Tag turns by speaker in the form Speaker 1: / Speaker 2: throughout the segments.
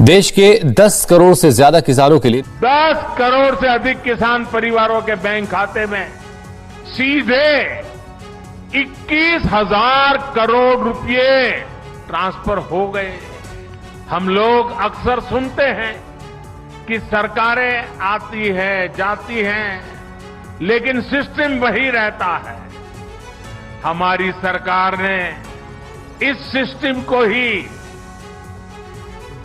Speaker 1: देश के 10 करोड़ से ज्यादा किसानों के लिए
Speaker 2: 10 करोड़ से अधिक किसान परिवारों के बैंक खाते में सीधे 21,000 करोड़ रुपए ट्रांसफर हो गए। हम लोग अक्सर सुनते हैं कि सरकारें आती है जाती हैं, लेकिन सिस्टम वही रहता है। हमारी सरकार ने इस सिस्टम को ही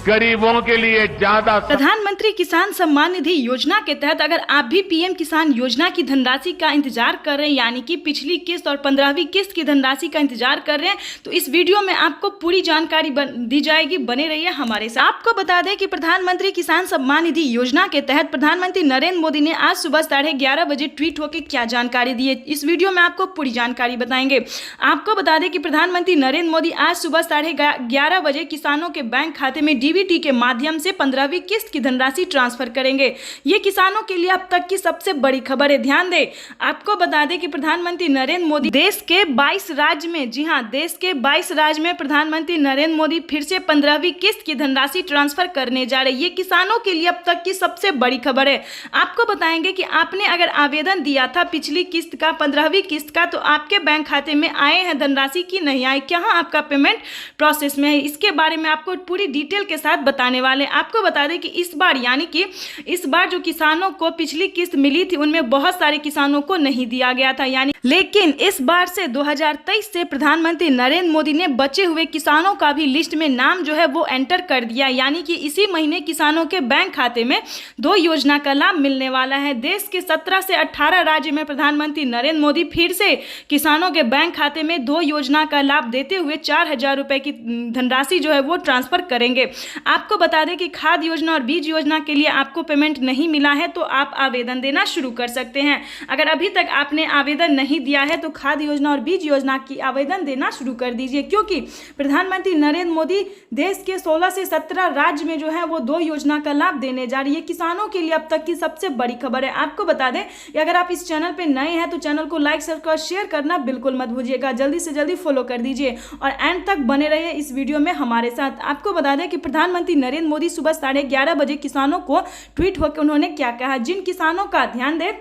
Speaker 2: गरीबों के लिए ज्यादा।
Speaker 3: प्रधानमंत्री किसान सम्मान निधि योजना के तहत अगर आप भी पीएम किसान योजना की धनराशि का इंतजार कर रहे हैं, यानी कि पिछली किस्त और 15वीं किस्त की धनराशि का इंतजार कर रहे हैं, तो इस वीडियो में आपको पूरी जानकारी दी जाएगी। बने रहिए हमारे साथ। आपको बता दें कि प्रधानमंत्री किसान सम्मान निधि योजना के तहत प्रधानमंत्री नरेंद्र मोदी ने आज सुबह 11:30 बजे ट्वीट होकर क्या जानकारी दी है, इस वीडियो में आपको पूरी जानकारी बताएंगे। आपको बता दें कि प्रधानमंत्री नरेंद्र मोदी आज सुबह 11:30 बजे किसानों के बैंक खाते में डीबीटी के माध्यम से 15वीं किस्त की धनराशि ट्रांसफर करेंगे। ये किसानों के लिए अब तक की सबसे बड़ी खबर है। ध्यान दें, आपको बता दें कि प्रधानमंत्री नरेंद्र मोदी देश के 22 राज्य में, जी हां, देश के 22 राज्य में प्रधानमंत्री नरेंद्र मोदी फिर से 15वीं किस्त की धनराशि ट्रांसफर करने जा रहे हैं। ये किसानों के लिए अब तक की सबसे बड़ी खबर है। आपको बताएंगे कि आपने अगर आवेदन दिया था पिछली किस्त का, 15वीं किस्त का, तो आपके बैंक खाते में आए हैं धनराशि की नहीं आई, क्या आपका पेमेंट प्रोसेस में है, इसके बारे में आपको पूरी डिटेल के साथ बताने वाले। आपको बता दें कि इस बार, यानी कि इस बार जो किसानों को पिछली किस्त मिली थी उनमें बहुत सारे किसानों को नहीं दिया गया था, लेकिन इस बार से 2023 से प्रधानमंत्री नरेंद्र मोदी ने बचे हुए किसानों का भी लिस्ट में नाम जो है वो एंटर कर दिया। यानी कि इसी महीने किसानों के बैंक खाते में 2 योजना का लाभ मिलने वाला है। देश के 17 से 18 राज्य में प्रधानमंत्री नरेंद्र मोदी फिर से किसानों के बैंक खाते में 2 योजना का लाभ देते हुए 4,000 रुपए की धनराशि जो है वो ट्रांसफर करेंगे। आपको बता दें कि खाद योजना और बीज योजना के लिए आपको पेमेंट नहीं मिला है तो आप आवेदन देना शुरू कर सकते हैं। अगर अभी तक आपने आवेदन नहीं दिया है तो खाद योजना और बीज योजना की आवेदन देना शुरू कर दीजिए, क्योंकि प्रधानमंत्री नरेंद्र मोदी देश के 16 से 17 राज्य में जो है वो 2 योजना का लाभ देने जा रही है। किसानों के लिए अब तक की सबसे बड़ी खबर है। आपको बता दें कि अगर आप इस चैनल पर नए हैं तो चैनल को लाइक, सब्सक्राइब और शेयर करना बिल्कुल मत भूलिएगा। जल्दी से जल्दी फॉलो कर दीजिए और एंड तक बने रहिए इस वीडियो में हमारे साथ। आपको बता दें कि प्रधानमंत्री नरेंद्र मोदी सुबह 11:30 बजे किसानों को ट्वीट होकर उन्होंने क्या कहा। जिन किसानों का, ध्यान दें,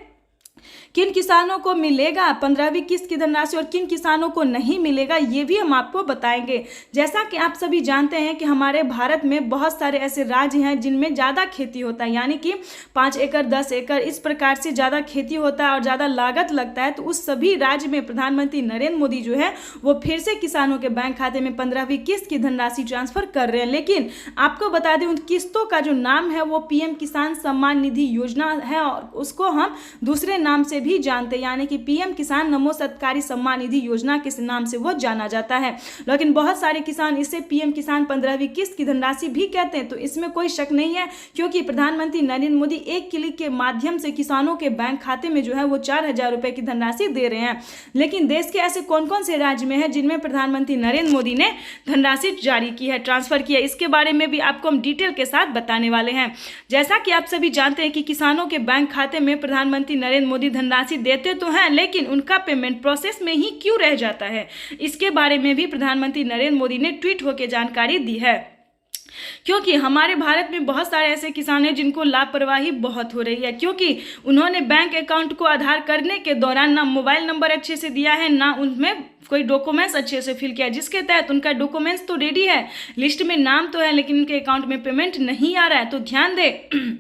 Speaker 3: किन किसानों को मिलेगा 15वीं किस्त की धनराशि और किन किसानों को नहीं मिलेगा, ये भी हम आपको बताएंगे। जैसा कि आप सभी जानते हैं कि हमारे भारत में बहुत सारे ऐसे राज्य हैं जिनमें ज़्यादा खेती होता है, यानी कि 5 एकड़ 10 एकड़ इस प्रकार से ज़्यादा खेती होता है और ज़्यादा लागत लगता है। तो उस सभी राज्य में प्रधानमंत्री नरेंद्र मोदी जो है वो फिर से किसानों के बैंक खाते में 15वीं किस्त की धनराशि ट्रांसफर कर रहे हैं। लेकिन आपको बता दें उन किस्तों का जो नाम है वो पीएम किसान सम्मान निधि योजना है और उसको हम दूसरे नाम से भी जानते हैं, यानी कि पीएम किसान नमो सत्कारी सम्मान निधि योजना के नाम से वो जाना जाता है। लेकिन बहुत सारे किसान इसे पीएम किसान 15वीं किस्त की धनराशि भी कहते हैं। तो इसमें कोई शक नहीं है, क्योंकि प्रधानमंत्री नरेंद्र मोदी एक क्लिक के माध्यम से किसानों के बैंक खाते में जो है वो 4,000 रुपए की धनराशि दे रहे हैं। लेकिन देश के ऐसे कौन कौन से राज्य में है जिनमें प्रधानमंत्री नरेंद्र मोदी ने धनराशि जारी की है, ट्रांसफर किया, इसके बारे में भी आपको हम डिटेल के साथ बताने वाले हैं। जैसा कि आप सभी जानते हैं कि किसानों के बैंक खाते में प्रधानमंत्री नरेंद्र मोदी धनराशि देते तो हैं, लेकिन उनका पेमेंट प्रोसेस में ही क्यों रह जाता है, इसके बारे में भी प्रधानमंत्री नरेंद्र मोदी ने ट्वीट होकर जानकारी दी है। क्योंकि हमारे भारत में बहुत सारे ऐसे किसान हैं जिनको लापरवाही बहुत हो रही है, क्योंकि उन्होंने बैंक अकाउंट को आधार करने के दौरान ना मोबाइल नंबर अच्छे से दिया है, ना उनमें कोई डॉक्यूमेंट्स अच्छे से फिल किया, जिसके तहत उनका डॉक्यूमेंट्स तो रेडी है, लिस्ट में नाम तो है, लेकिन उनके अकाउंट में पेमेंट नहीं आ रहा है। तो ध्यान दें,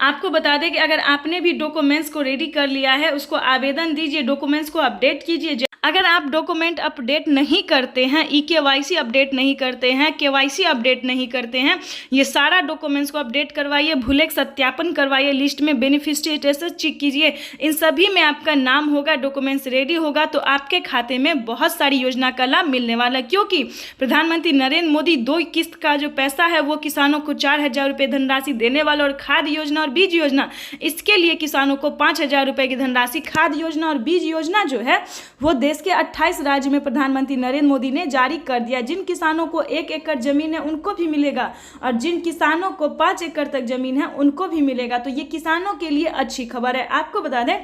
Speaker 3: आपको बता दें कि अगर आपने भी डॉक्यूमेंट्स को रेडी कर लिया है, उसको आवेदन दीजिए, डॉक्यूमेंट्स को अपडेट कीजिए। अगर आप डॉक्यूमेंट अपडेट नहीं करते हैं, ई-केवाईसी अपडेट नहीं करते हैं, केवाईसी अपडेट नहीं करते हैं, ये सारा डॉक्यूमेंट्स को अपडेट करवाइए, भूलेख सत्यापन करवाइए, लिस्ट में बेनिफिशियरी स्टेटस चेक कीजिए, इन सभी में आपका नाम होगा, डॉक्यूमेंट्स रेडी होगा, तो आपके खाते में बहुत सारी योजना का लाभ मिलने वाला है। क्योंकि प्रधानमंत्री नरेंद्र मोदी 2 किस्त का जो पैसा है वो किसानों को 4,000 रुपये धनराशि देने वाला, और खाद योजना और बीज योजना, इसके लिए किसानों को 5,000 रुपये की धनराशि। खाद योजना और बीज योजना जो है वो देश के 28 राज्य में प्रधानमंत्री नरेंद्र मोदी ने जारी कर दिया। जिन किसानों को 1 एकड़ जमीन है उनको भी मिलेगा, और जिन किसानों को 5 एकड़ तक जमीन है उनको भी मिलेगा। तो ये किसानों के लिए अच्छी खबर है। आपको बता दें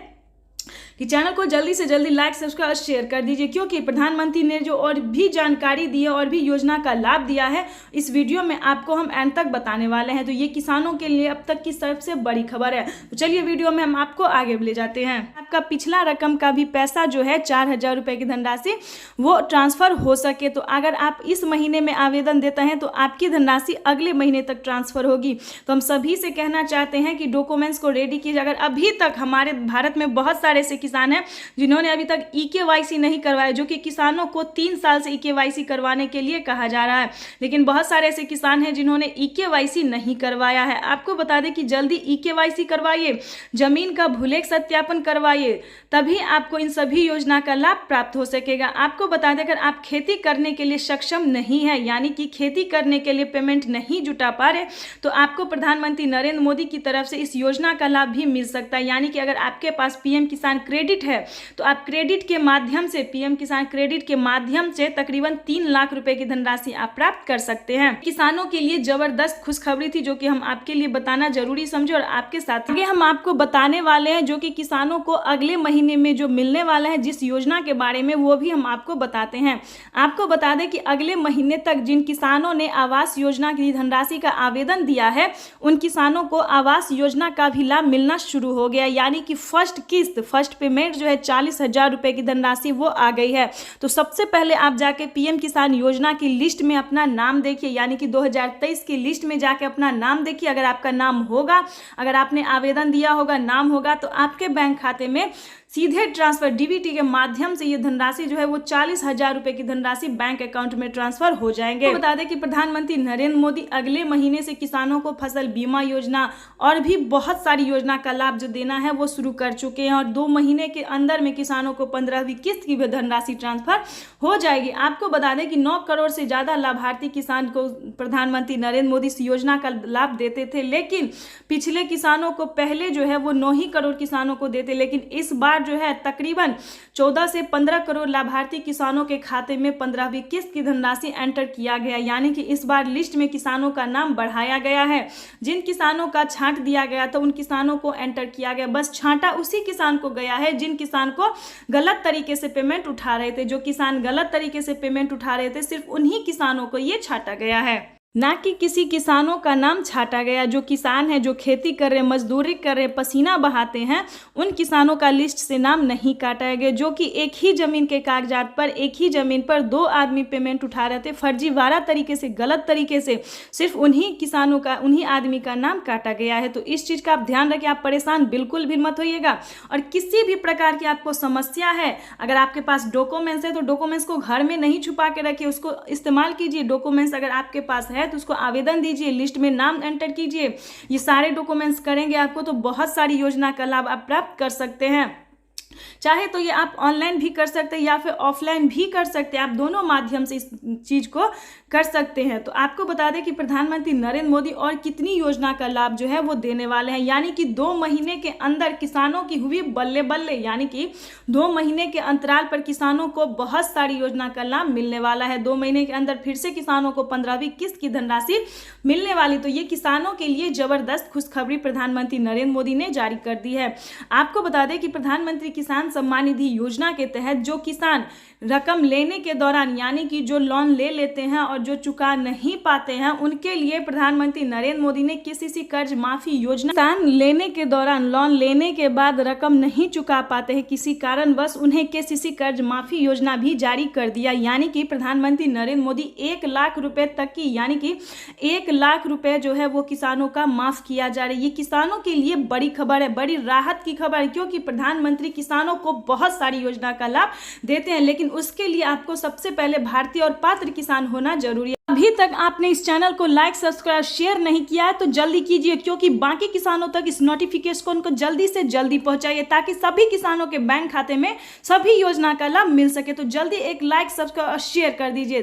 Speaker 3: कि चैनल को जल्दी से जल्दी लाइक, सब्सक्राइब और शेयर कर दीजिए, क्योंकि प्रधानमंत्री ने जो और भी जानकारी दी है और भी योजना का लाभ दिया है इस वीडियो में आपको हम एंड तक बताने वाले हैं। तो ये किसानों के लिए अब तक की सबसे बड़ी खबर है। तो चलिए वीडियो में हम आपको आगे ले जाते हैं। आपका पिछला रकम का भी पैसा जो है 4,000 रुपये की धनराशि वो ट्रांसफर हो सके, तो अगर आप इस महीने में आवेदन देते हैं तो आपकी धनराशि अगले महीने तक ट्रांसफर होगी। तो हम सभी से कहना चाहते हैं कि डॉक्यूमेंट्स को रेडी कीजिए। अगर अभी तक हमारे भारत में बहुत सारे ऐसे किसान हैं जिन्होंने अभी तक EKYC नहीं करवाया, जो कि किसानों को 3 साल से EKYC करवाने के लिए कहा जा रहा है, लेकिन बहुत सारे ऐसे किसान हैं जिन्होंने EKYC नहीं करवाया है। आपको बता दें कि जल्दी EKYC करवाइए, जमीन का भूलेख सत्यापन करवाइए, तभी आपको इन सभी योजना का लाभ प्राप्त हो सकेगा। आपको बता दें अगर आप खेती करने के लिए सक्षम नहीं है, यानी कि खेती करने के लिए पेमेंट नहीं जुटा पा रहे, तो आपको प्रधानमंत्री नरेंद्र मोदी की तरफ से इस योजना का लाभ भी मिल सकता है। यानी कि अगर आपके पास PM किसान क्रेडिट है तो आप क्रेडिट के माध्यम से, PM किसान क्रेडिट के माध्यम से तकरीबन 3 लाख रुपए की धनराशि आप प्राप्त कर सकते हैं। किसानों के लिए जबरदस्त खुशखबरी थी जो कि हम आपके लिए बताना जरूरी समझे, और आपके साथ आगे हम आपको बताने वाले हैं जो कि किसानों को अगले महीने में जो मिलने वाला है जिस योजना के बारे में, वो भी हम आपको बताते हैं। आपको बता दें कि अगले महीने तक जिन किसानों ने आवास योजना की धनराशि का आवेदन दिया है उन किसानों को आवास योजना का भी लाभ मिलना शुरू हो गया। यानी कि फर्स्ट किस्त, फर्स्ट पेमेंट जो है 40,000 रुपए की धनराशि वो आ गई है। तो सबसे पहले आप जाके PM किसान योजना की लिस्ट में अपना नाम देखिए, यानी कि 2023 की लिस्ट में जाके अपना नाम देखिए। अगर आपका नाम होगा, अगर आपने आवेदन दिया होगा, नाम होगा, तो आपके बैंक खाते में सीधे ट्रांसफर DBT के माध्यम से ये धनराशि जो है वो 40,000 रुपए की धनराशि बैंक अकाउंट में ट्रांसफर हो जाएंगे। तो बता दें कि प्रधानमंत्री नरेंद्र मोदी अगले महीने से किसानों को फसल बीमा योजना और भी बहुत सारी योजना का लाभ जो देना है वो शुरू कर चुके हैं, और 2 महीने के अंदर में किसानों को 15वीं किस्त की भी धनराशि ट्रांसफर हो जाएगी। आपको बता दें कि 9 करोड़ से ज्यादा लाभार्थी किसान को प्रधानमंत्री नरेंद्र मोदी इस योजना का लाभ देते थे, लेकिन पिछले किसानों को पहले जो है वो 9 ही करोड़ किसानों को देते, लेकिन इस बार जो है तकरीबन 14 से 15 करोड़ लाभार्थी किसानों के खाते में 15वीं किस्त की धनराशि एंटर किया गया। यानी कि इस बार लिस्ट में किसानों का नाम बढ़ाया गया है। जिन किसानों का छांट दिया गया था उन किसानों को एंटर किया गया, बस छांटा उसी किसान को गया है जिन किसान को गलत तरीके से पेमेंट उठा रहे थे। जो किसान गलत तरीके से पेमेंट उठा रहे थे सिर्फ उन्हीं किसानों को ये छांटा गया है, ना कि किसी किसानों का नाम छाटा गया। जो किसान है, जो खेती कर रहे हैं, मजदूरी कर रहे हैं, पसीना बहाते हैं, उन किसानों का लिस्ट से नाम नहीं काटा गया। जो कि एक ही जमीन के कागजात पर, एक ही जमीन पर 2 आदमी पेमेंट उठा रहे थे, फर्जीवाड़ा तरीके से, गलत तरीके से, सिर्फ उन्हीं किसानों का, उन्हीं आदमी का नाम काटा गया है। तो इस चीज़ का आप ध्यान रखिए, आप परेशान बिल्कुल भी मत होइएगा। और किसी भी प्रकार की आपको समस्या है, अगर आपके पास डॉक्यूमेंट्स है तो डॉक्यूमेंट्स को घर में नहीं छुपा के रखिए, उसको इस्तेमाल कीजिए। डॉक्यूमेंट्स अगर आपके पास है तो उसको आवेदन दीजिए, लिस्ट में नाम एंटर कीजिए। ये सारे डॉक्यूमेंट्स करेंगे आपको तो बहुत सारी योजना का लाभ आप प्राप्त कर सकते हैं। चाहे तो ये आप ऑनलाइन भी कर सकते हैं या फिर ऑफलाइन भी कर सकते हैं, आप दोनों माध्यम से इस चीज को कर सकते हैं। तो आपको बता दें कि प्रधानमंत्री नरेंद्र मोदी और कितनी योजना का लाभ जो है वो देने वाले हैं। यानी कि 2 महीने के अंदर किसानों की हुई बल्ले बल्ले, यानी कि 2 महीने के अंतराल पर किसानों को बहुत सारी योजना का लाभ मिलने वाला है। 2 महीने के अंदर फिर से किसानों को 15वीं किस्त की धनराशि मिलने वाली। तो ये किसानों के लिए जबरदस्त खुशखबरी प्रधानमंत्री नरेंद्र मोदी ने जारी कर दी है। आपको बता दें कि प्रधानमंत्री किसान सम्मान निधि योजना के तहत जो किसान रकम लेने के दौरान, यानी कि जो लोन ले लेते हैं और जो चुका नहीं पाते हैं, उनके लिए प्रधानमंत्री नरेंद्र मोदी ने KCC कर्ज माफी योजना, किसान लेने के दौरान, लोन लेने के बाद रकम नहीं चुका पाते हैं किसी कारणवश, उन्हें KCC कर्ज माफी योजना भी जारी कर दिया। यानी कि प्रधानमंत्री नरेंद्र मोदी 1 लाख रुपए तक की, यानी कि 1 लाख रुपए जो है वो किसानों का माफ किया जा रहा है। ये किसानों के लिए बड़ी खबर है, बड़ी राहत की खबर है, क्योंकि प्रधानमंत्री किसानों को बहुत सारी योजना का लाभ देते हैं, लेकिन उसके लिए आपको सबसे पहले भारतीय और पात्र किसान होना जरूरी है। अभी तक आपने इस चैनल को लाइक, सब्सक्राइब, शेयर नहीं किया है तो जल्दी कीजिए, क्योंकि बाकी किसानों तक इस नोटिफिकेशन को जल्दी से जल्दी पहुंचाइए ताकि सभी किसानों के बैंक खाते में सभी योजना का लाभ मिल सके। तो जल्दी एक लाइक, सब्सक्राइब और शेयर कर दीजिए।